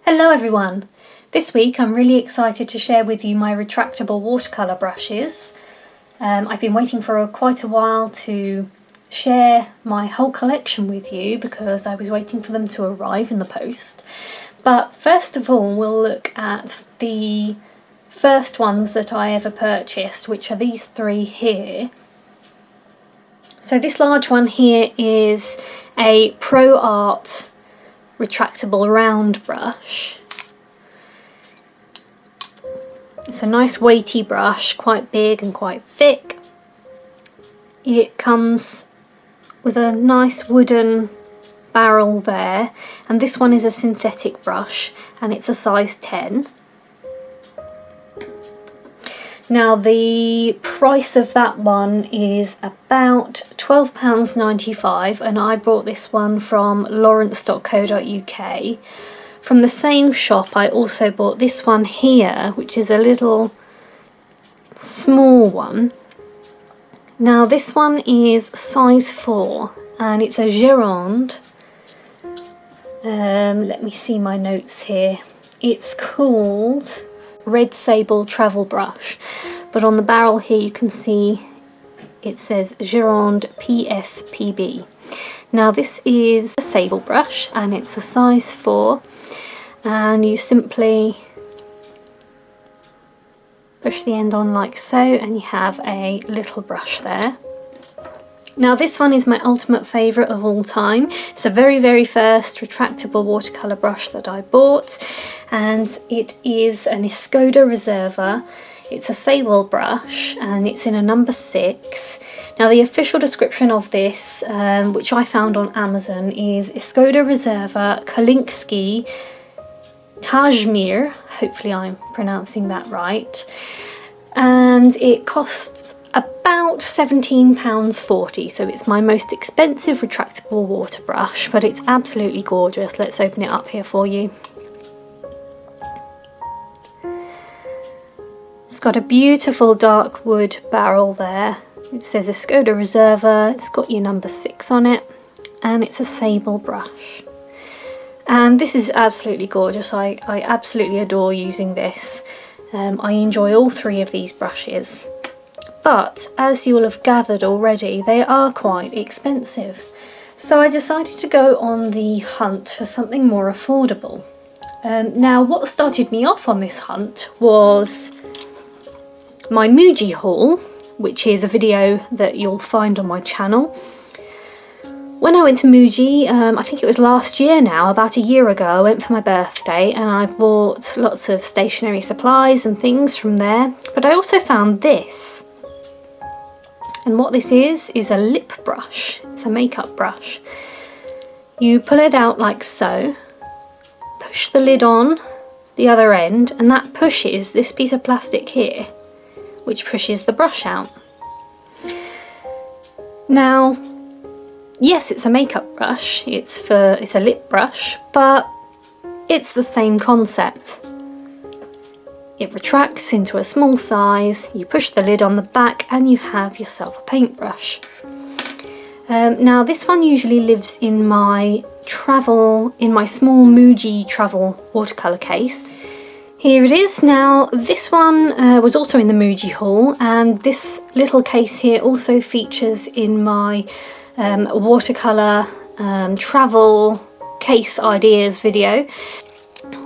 Hello everyone! This week I'm really excited to share with you my retractable watercolour brushes. I've been waiting for quite a while to share my whole collection with you because I was waiting for them to arrive in the post. But first of all we'll look at the first ones that I ever purchased, which are these three here. So this large one here is a Pro Art retractable round brush. It's a nice weighty brush, quite big and quite thick. It comes with a nice wooden barrel there, and this one is a synthetic brush and it's a size 10. Now the price of that one is about £12.95 and I bought this one from lawrence.co.uk. From the same shop I also bought this one here, which is a little small one. Now this one is size 4 and it's a Gironde. Let me see my notes here. It's called Red Sable Travel Brush, but on the barrel here you can see it says Gironde PSPB. Now this is a sable brush and it's a size 4, and you simply push the end on like so and you have a little brush there. Now this one is my ultimate favourite of all time. It's the very first retractable watercolour brush that I bought, and it is an Escoda Reserva. It's a sable brush and it's in a number 6. Now the official description of this, which I found on Amazon, is Escoda Reserva Kalinsky Tajmir, hopefully I'm pronouncing that right, and it costs about £17.40, so it's my most expensive retractable water brush, but it's absolutely gorgeous. Let's open it up here for you. It's got a beautiful dark wood barrel there. It says Escoda Reserva, it's got your number 6 on it, and it's a sable brush. And this is absolutely gorgeous. I absolutely adore using this. I enjoy all three of these brushes. But as you will have gathered already, they are quite expensive. So I decided to go on the hunt for something more affordable. Now what started me off on this hunt was my Muji haul, which is a video that you'll find on my channel. When I went to Muji, I think it was last year now, about a year ago, I went for my birthday and I bought lots of stationery supplies and things from there. But I also found this. And what this is a lip brush. It's a makeup brush. You pull it out like so, push the lid on the other end, and that pushes this piece of plastic here, which pushes the brush out. Now, yes, it's a makeup brush, it's a lip brush, but it's the same concept. It retracts into a small size, you push the lid on the back and you have yourself a paintbrush. Now this one usually lives in my small Muji travel watercolour case. Here it is. Now this one was also in the Muji haul, and this little case here also features in my watercolour travel case ideas video.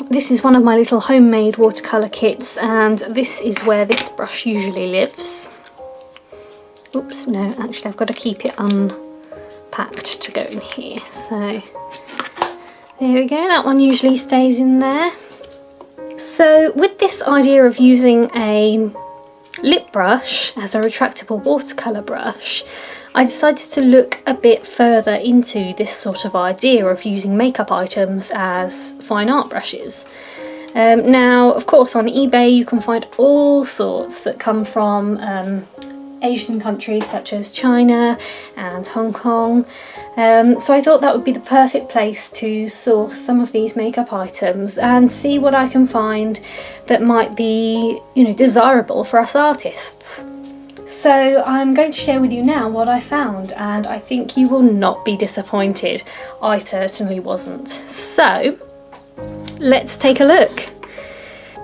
This is one of my little homemade watercolour kits, and this is where this brush usually lives. Oops, no, actually I've got to keep it unpacked to go in here. So there we go, that one usually stays in there. So with this idea of using a lip brush as a retractable watercolour brush, I decided to look a bit further into this sort of idea of using makeup items as fine art brushes. Now, of course, on eBay you can find all sorts that come from Asian countries such as China and Hong Kong. So I thought that would be the perfect place to source some of these makeup items and see what I can find that might be, desirable for us artists. So I'm going to share with you now what I found, and I think you will not be disappointed. I certainly wasn't. So let's take a look.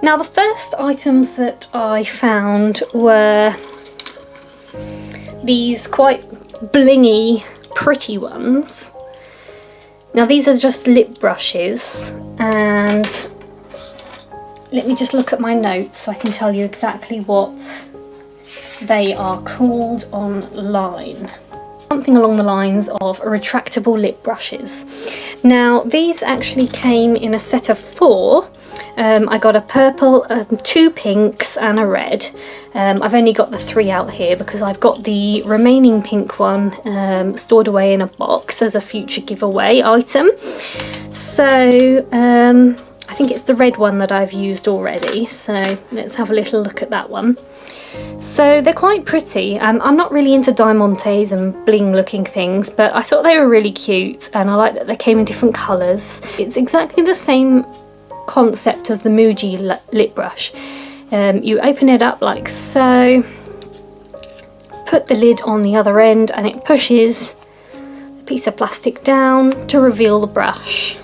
Now the first items that I found were these quite blingy, pretty ones. Now these are just lip brushes, and let me just look at my notes so I can tell you exactly what they are called online. Something along the lines of retractable lip brushes. Now these actually came in a set of 4. I got a purple, 2 pinks and a red. I've only got the 3 out here because I've got the remaining pink one stored away in a box as a future giveaway item. So I think it's the red one that I've used already, so let's have a little look at that one. So they're quite pretty. I'm not really into diamantes and bling looking things, but I thought they were really cute, and I like that they came in different colours. It's exactly the same concept as the Muji lip brush. You open it up like so, put the lid on the other end, and it pushes a piece of plastic down to reveal the brush.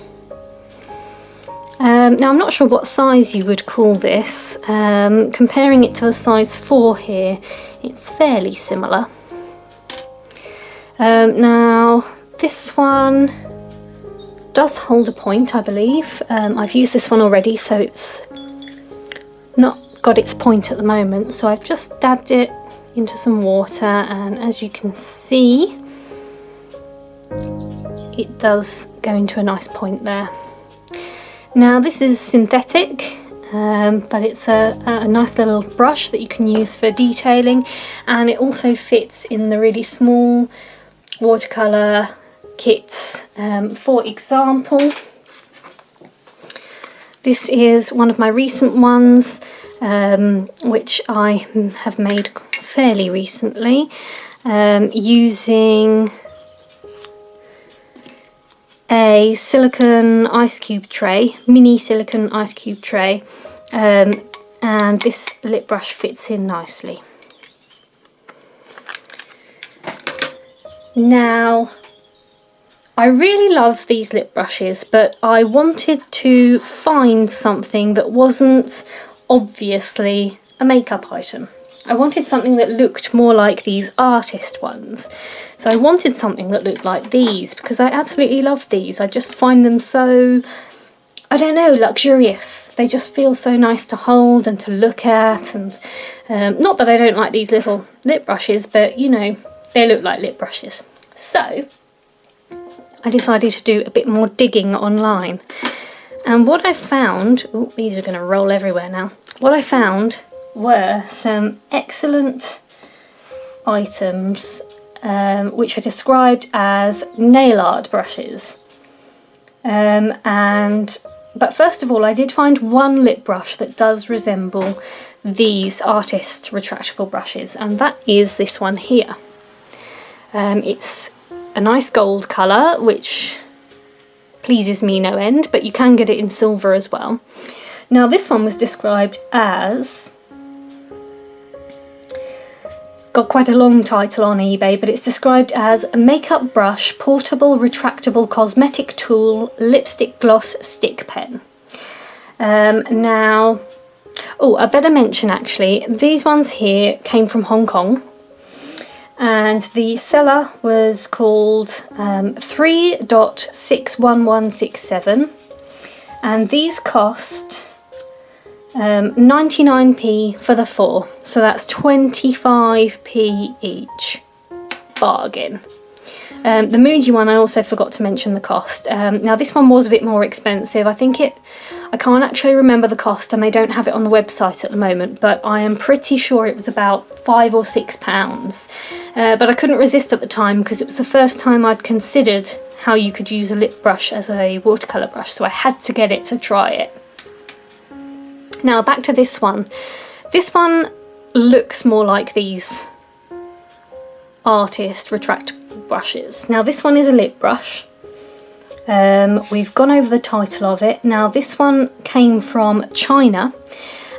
Now I'm not sure what size you would call this. Comparing it to the size 4 here, it's fairly similar. Now this one does hold a point, I believe. I've used this one already, so it's not got its point at the moment. So I've just dabbed it into some water, and as you can see, it does go into a nice point there. Now this is synthetic, but it's a nice little brush that you can use for detailing, and it also fits in the really small watercolour kits. For example, this is one of my recent ones, which I have made fairly recently, using a silicone ice cube tray, mini silicone ice cube tray, and this lip brush fits in nicely. Now, I really love these lip brushes, but I wanted to find something that wasn't obviously a makeup item. I wanted something that looked more like these artist ones. So I wanted something that looked like these because I absolutely love these. I just find them so, I don't know, luxurious. They just feel so nice to hold and to look at. And not that I don't like these little lip brushes, but you know, they look like lip brushes. So I decided to do a bit more digging online. And what I found, oh, these are going to roll everywhere now. What I found were some excellent items which are described as nail art brushes. But first of all, I did find one lip brush that does resemble these artist retractable brushes, and that is this one here. It's a nice gold colour, which pleases me no end, but you can get it in silver as well. Now this one was described as, got quite a long title on eBay, but it's described as a makeup brush, portable retractable cosmetic tool, lipstick gloss stick pen. Now, oh, I better mention actually, these ones here came from Hong Kong, and the seller was called 3.61167, and these cost 99p for the 4, so that's 25p each. Bargain. The Muji one, I also forgot to mention the cost. Now this one was a bit more expensive. I can't actually remember the cost, and they don't have it on the website at the moment, but I am pretty sure it was about £5 or £6. But I couldn't resist at the time because it was the first time I'd considered how you could use a lip brush as a watercolour brush, so I had to get it to try it. Now back to this one. This one looks more like these artist retractable brushes. Now this one is a lip brush. We've gone over the title of it. Now this one came from China,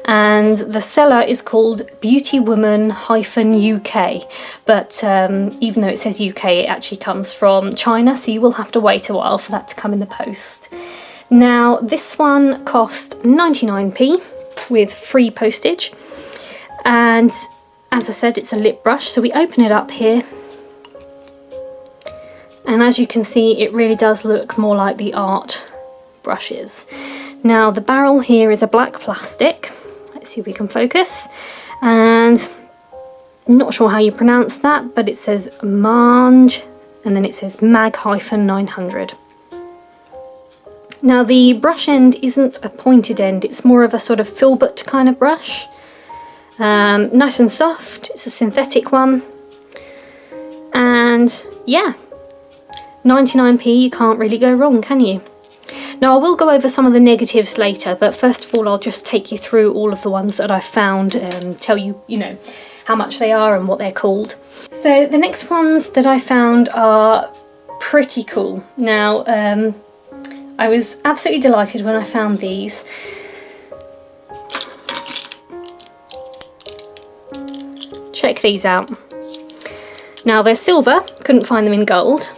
and the seller is called Beauty Woman UK, but even though it says UK, it actually comes from China, so you will have to wait a while for that to come in the post. Now this one cost 99p with free postage, and as I said, it's a lip brush. So we open it up here, and as you can see, it really does look more like the art brushes. Now the barrel here is a black plastic. Let's see if we can focus. And I'm not sure how you pronounce that, but it says Mange, and then it says mag-900. Now the brush end isn't a pointed end, it's more of a sort of filbert kind of brush. Nice and soft, it's a synthetic one. And yeah, 99p, you can't really go wrong, can you? Now I will go over some of the negatives later, but first of all I'll just take you through all of the ones that I found and tell you, how much they are and what they're called. So the next ones that I found are pretty cool. Now I was absolutely delighted when I found these. Check these out. Now they're silver, couldn't find them in gold.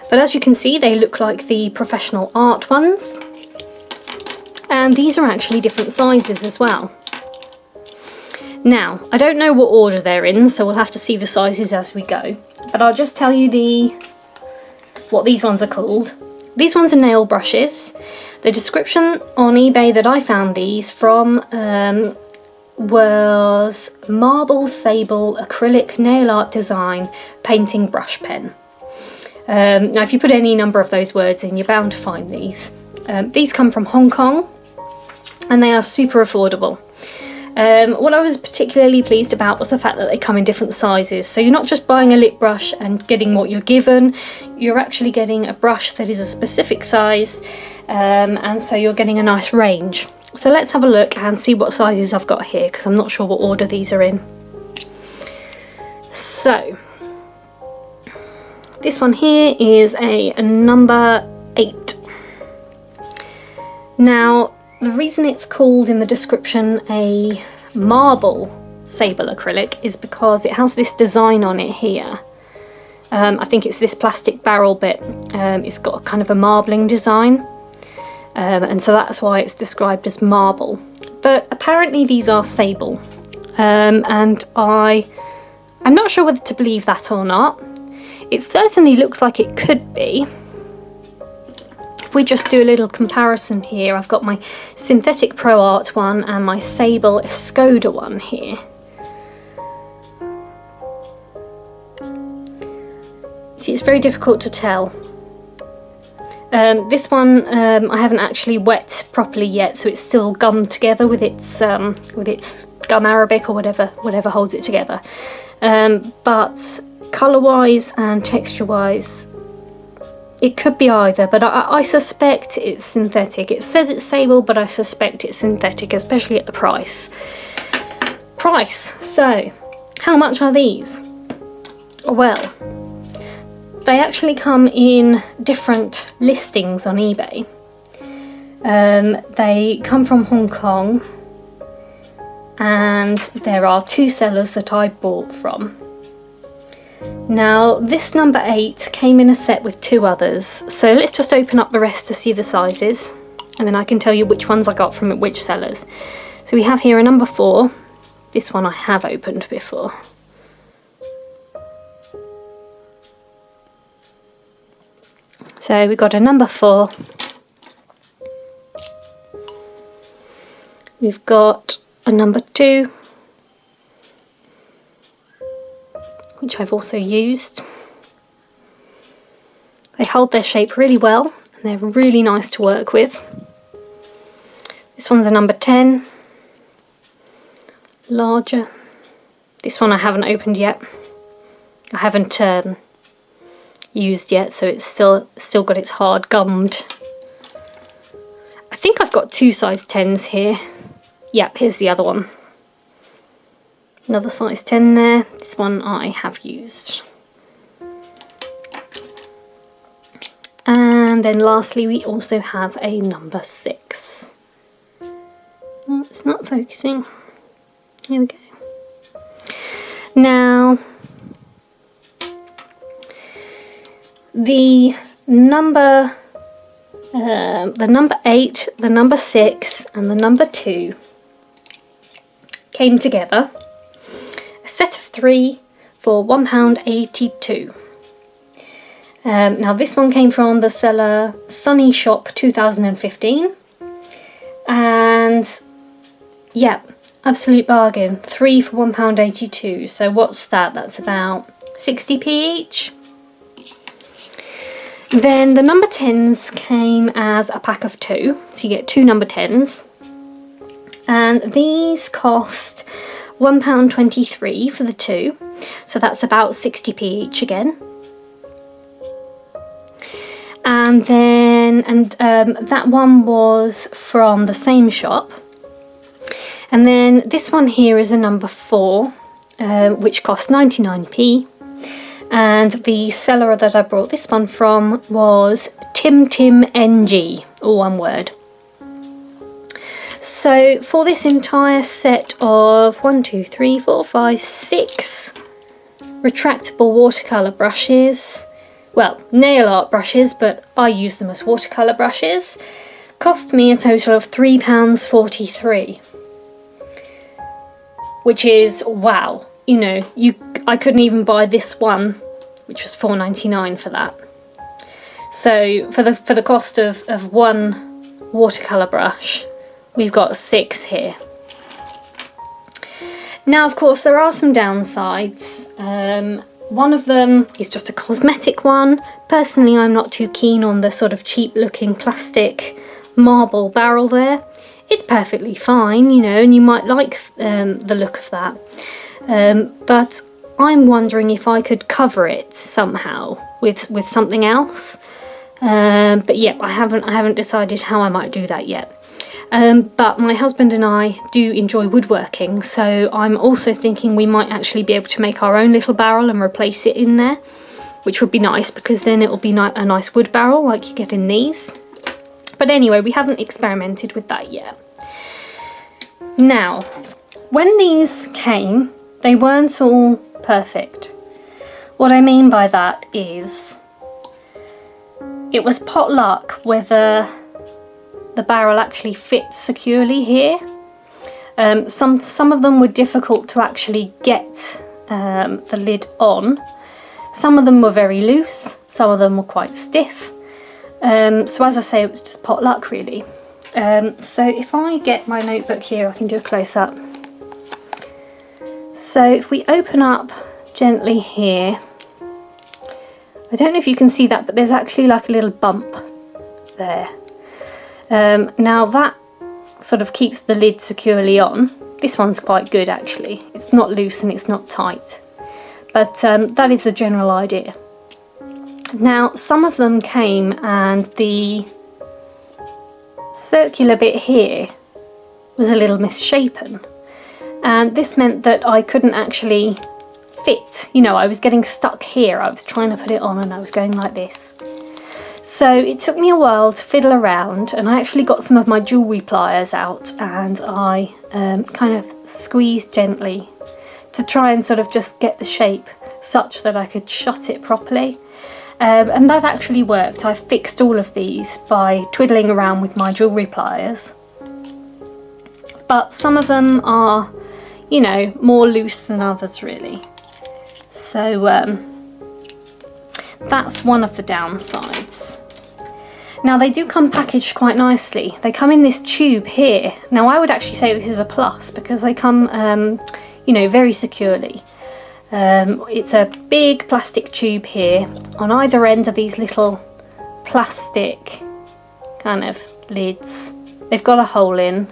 But as you can see, they look like the professional art ones. And these are actually different sizes as well. Now, I don't know what order they're in, so we'll have to see the sizes as we go. But I'll just tell you what these ones are called. These ones are nail brushes. The description on eBay that I found these from was marble sable acrylic nail art design painting brush pen. Now if you put any number of those words in, you're bound to find these. These come from Hong Kong and they are super affordable. What I was particularly pleased about was the fact that they come in different sizes. So you're not just buying a lip brush and getting what you're given, you're actually getting a brush that is a specific size, and so you're getting a nice range. So let's have a look and see what sizes I've got here, because I'm not sure what order these are in. So this one here is a number 8. Now, the reason it's called in the description a marble sable acrylic is because it has this design on it here. I think it's this plastic barrel bit. It's got a kind of a marbling design, and so that's why it's described as marble. But apparently these are sable, and I'm not sure whether to believe that or not. It certainly looks like it could be. If we just do a little comparison here, I've got my Synthetic Pro Art one and my Sable Escoda one here. See, it's very difficult to tell. This one I haven't actually wet properly yet, so it's still gummed together with its gum arabic or whatever holds it together. But colour-wise and texture-wise, it could be either, but I suspect it's synthetic. It says it's sable, but I suspect it's synthetic, especially at the price. So, how much are these? Well, they actually come in different listings on eBay. They come from Hong Kong, and there are 2 sellers that I bought from. Now this number 8 came in a set with 2 others, so let's just open up the rest to see the sizes, and then I can tell you which ones I got from which sellers. So we have here a number 4. This one I have opened before. So we got a number 4. We've got a number 2, which I've also used. They hold their shape really well and they're really nice to work with. This one's a number 10, larger. This one I haven't opened yet. I haven't used yet, so it's still got its hard gummed. I think I've got 2 size 10s here. Yep, here's the other one. Another size 10 there. This one I have used. And then lastly we also have a number 6. Oh, it's not focusing. Here we go. Now, the number the number 8, the number 6 and the number 2 came together. A set of 3 for £1.82. Now this one came from the seller Sunny Shop 2015, and yeah, absolute bargain. 3 for £1.82. So what's that? That's about 60p each. Then the number 10s came as a pack of 2, so you get 2 number 10s, and these cost £1.23 for the 2, so that's about 60p each again. And then that one was from the same shop. And then this one here is a number 4, which cost 99p. And the seller that I brought this one from was Tim NG, all one word. So for this entire set of 6 retractable watercolour brushes, well, nail art brushes, but I use them as watercolour brushes, cost me a total of £3.43. Which is, wow, you know, I couldn't even buy this one, which was £4.99 for that. So for the cost of one watercolour brush, we've got 6 here. Now, of course, there are some downsides. One of them is just a cosmetic one. Personally, I'm not too keen on the sort of cheap looking plastic marble barrel there. It's perfectly fine, you know, and you might like the look of that. But I'm wondering if I could cover it somehow with something else. But yeah, I haven't decided how I might do that yet. But my husband and I do enjoy woodworking, so I'm also thinking we might actually be able to make our own little barrel and replace it in there, which would be nice because then it will be a nice wood barrel like you get in these. But anyway, we haven't experimented with that yet. Now, when these came, they weren't all perfect. What I mean by that is it was pot luck whether the barrel actually fits securely here. Some of them were difficult to actually get the lid on. Some of them were very loose, some of them were quite stiff. So as I say, it was just pot luck really. So if I get my notebook here, I can do a close-up. So if we open up gently here, I don't know if you can see that, but there's actually like a little bump there. Now that sort of keeps the lid securely on. This one's quite good actually. It's not loose and it's not tight, but that is the general idea. Now some of them came and the circular bit here was a little misshapen, and this meant that I couldn't actually fit, you know, I was getting stuck here. I was trying to put it on and I was going like this. So it took me a while to fiddle around, and I actually got some of my jewellery pliers out and I kind of squeezed gently to try and sort of just get the shape such that I could shut it properly. And that actually worked. I fixed all of these by twiddling around with my jewellery pliers. But some of them are, you know, more loose than others really. So that's one of the downsides. Now they do come packaged quite nicely. They come in this tube here. Now I would actually say this is a plus because they come, you know, very securely. It's a big plastic tube here. On either end of these little plastic kind of lids, they've got a hole in.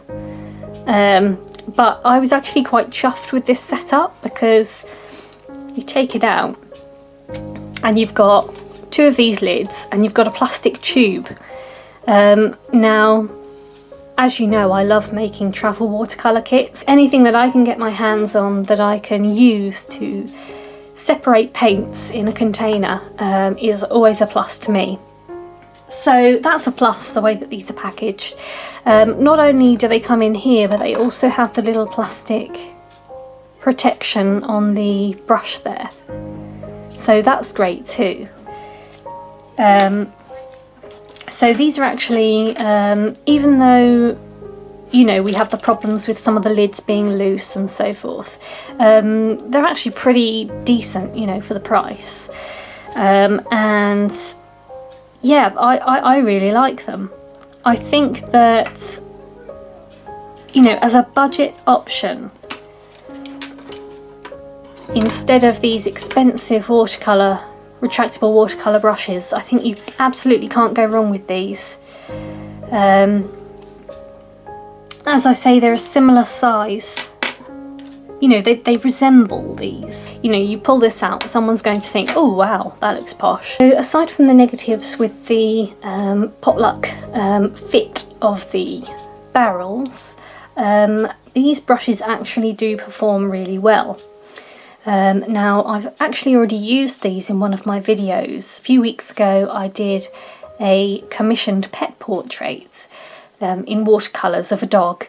But I was actually quite chuffed with this setup because you take it out and you've got 2 of these lids and you've got a plastic tube. Now, as you know, I love making travel watercolour kits. Anything that I can get my hands on that I can use to separate paints in a container is always a plus to me. So that's a plus, the way that these are packaged. Not only do they come in here, but they also have the little plastic protection on the brush there. So that's great too. So these are actually, even though, you know, we have the problems with some of the lids being loose and so forth, they're actually pretty decent, you know, for the price. And yeah, I really like them. I think that, you know, as a budget option, instead of these expensive retractable watercolour brushes, I think you absolutely can't go wrong with these. As I say, they're a similar size. You know, they resemble these. You know, you pull this out, someone's going to think, oh wow, that looks posh. So aside from the negatives with the potluck fit of the barrels, these brushes actually do perform really well. Now, I've actually already used these in one of my videos. A few weeks ago I did a commissioned pet portrait in watercolours of a dog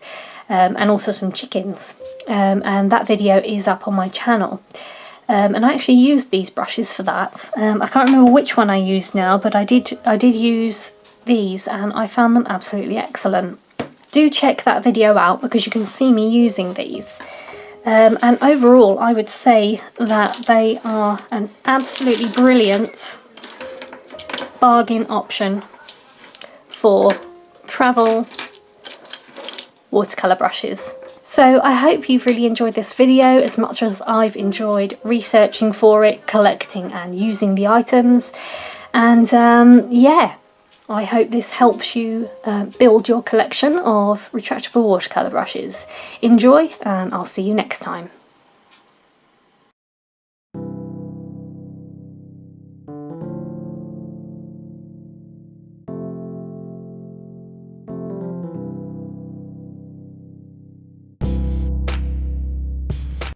and also some chickens, and that video is up on my channel. And I actually used these brushes for that. I can't remember which one I used now, but I did use these and I found them absolutely excellent. Do check that video out because you can see me using these. And overall, I would say that they are an absolutely brilliant bargain option for travel watercolour brushes. So I hope you've really enjoyed this video as much as I've enjoyed researching for it, collecting and using the items. And yeah, I hope this helps you build your collection of retractable watercolour brushes. Enjoy, and I'll see you next time.